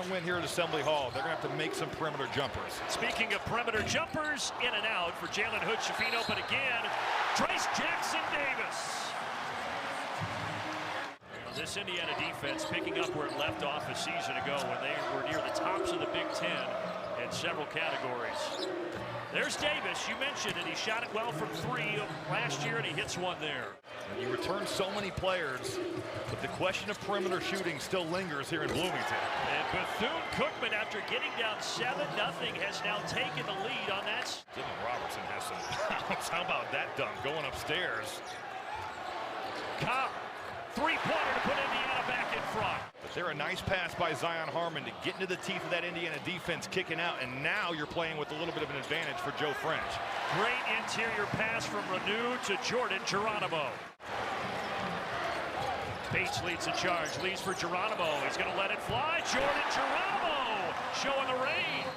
to win here at Assembly Hall, they're going to have to make some perimeter jumpers. Speaking of perimeter jumpers, in and out for Jalen Hood-Schifino, but again, Trace Jackson-Davis. This Indiana defense picking up where it left off a season ago when they were near the tops of the Big Ten in several categories. There's Davis. You mentioned it. He shot it well from 3 last year, and he hits one there. And you return so many players, but the question of perimeter shooting still lingers here in Bloomington. And Bethune-Cookman, after getting down 7-0, has now taken the lead on that. Dylan Robertson has some bounce. How about that dunk going upstairs? Cobb, three-pointer to put Indiana back in front. But they're a nice pass by Zion Harmon to get into the teeth of that Indiana defense kicking out, and now you're playing with a little bit of an advantage for Joe French. Great interior pass from Renew to Jordan Geronimo. Bates leads the charge, leads for Geronimo. He's going to let it fly. Jordan Geronimo showing the range.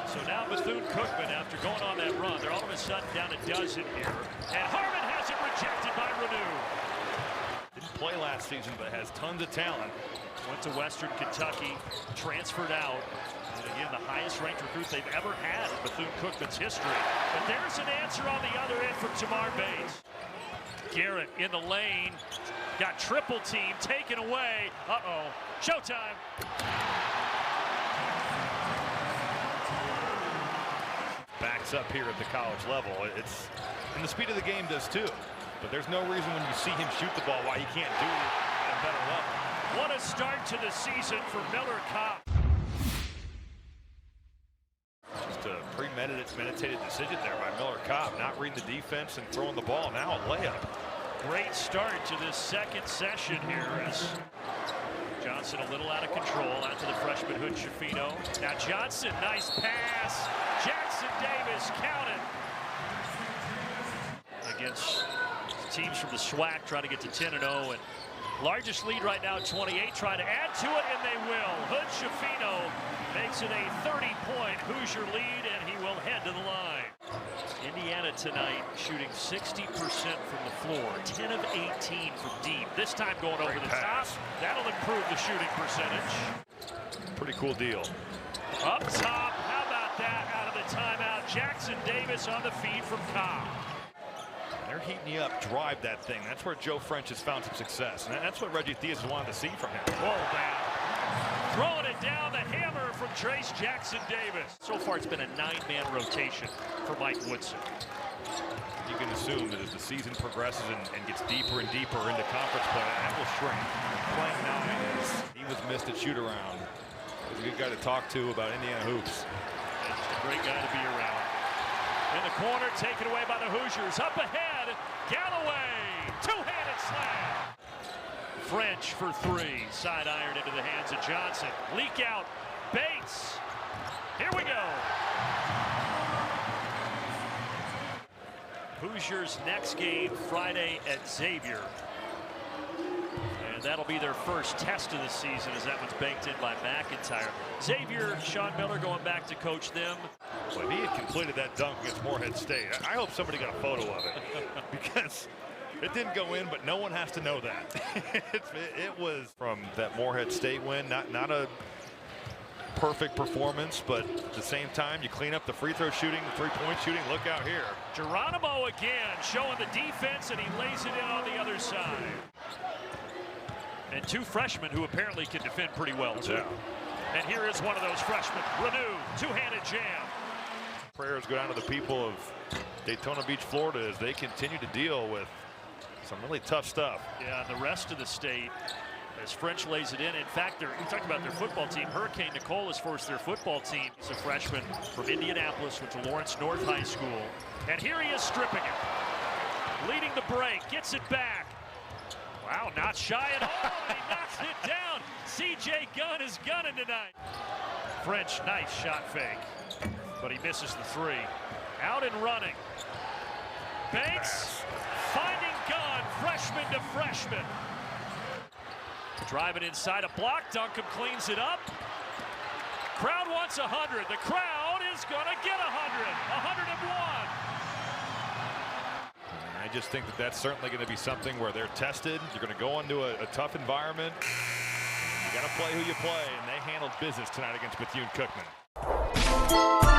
So now Bethune-Cookman, after going on that run, they're all of a sudden down a dozen here. And Harmon has it rejected by Renew. Didn't play last season, but has tons of talent. Went to Western Kentucky, transferred out. And again, the highest ranked recruit they've ever had in Bethune-Cookman's history. But there's an answer on the other end from Tamar Bates. Garrett in the lane, got triple team taken away. Uh-oh, showtime. Backs up here at the college level. And the speed of the game does too. But there's no reason when you see him shoot the ball why he can't do it at a better level. What a start to the season for Miller Kopp. Just a premeditated decision there by Miller Kopp, not reading the defense and throwing the ball. Now a layup. Great start to this second session here as Johnson a little out of control. Out to the freshman Hood-Schifino. Now Johnson, nice pass. Jackson-Davis counted. Against teams from the SWAC trying to get to 10-0, and largest lead right now 28, trying to add to it, and they will. Hood-Schifino makes it a 30-point Hoosier lead, and he will head to the line. Indiana tonight shooting 60% from the floor, 10 of 18 from deep. This time going over the top. That'll improve the shooting percentage. Pretty cool deal. Up top, how about that out of the timeout? Jackson-Davis on the feed from Cobb. They're heating you up, drive that thing. That's where Joe French has found some success. And that's what Reggie Theus wanted to see from him. Whoa, man. Throwing it down, the hammer from Trace Jackson-Davis. So far, it's been a 9-man rotation for Mike Woodson. You can assume that as the season progresses and gets deeper and deeper into conference play, that will shrink. Playing 9 is he was missed at shoot-around. He's a good guy to talk to about Indiana hoops. And just a great guy to be around. In the corner, taken away by the Hoosiers. Up ahead, Galloway, two-handed slam. French for 3, side iron into the hands of Johnson. Leak out, Bates. Here we go. Hoosiers next game Friday at Xavier. And that'll be their first test of the season, as that one's banked in by McIntyre. Xavier, Sean Miller going back to coach them. Well, if he had completed that dunk against Morehead State, I hope somebody got a photo of it. Because it didn't go in, but no one has to know that. it was from that Morehead State win, not a perfect performance, but at the same time, you clean up the free throw shooting, the three-point shooting. Look out here. Geronimo again showing the defense, and he lays it in on the other side. And 2 freshmen who apparently can defend pretty well, too. Yeah. And here is one of those freshmen, Renew, two-handed jam. Prayers go down to the people of Daytona Beach, Florida, as they continue to deal with some really tough stuff. Yeah, and the rest of the state, as French lays it in. In fact, we talked about their football team. Hurricane Nicole has forced their football team. He's a freshman from Indianapolis, went to Lawrence North High School. And here he is stripping it. Leading the break, gets it back. Wow, not shy at all. He knocks it down. C.J. Gunn is gunning tonight. French, nice shot fake. But he misses the 3. Out and running. Banks finding Gunn, freshman to freshman. Driving inside, a block. Duncan cleans it up. Crowd wants 100. The crowd is going to get 100. 101. I just think that that's certainly going to be something where they're tested. You're going to go into a tough environment. You got to play who you play, and they handled business tonight against Bethune-Cookman.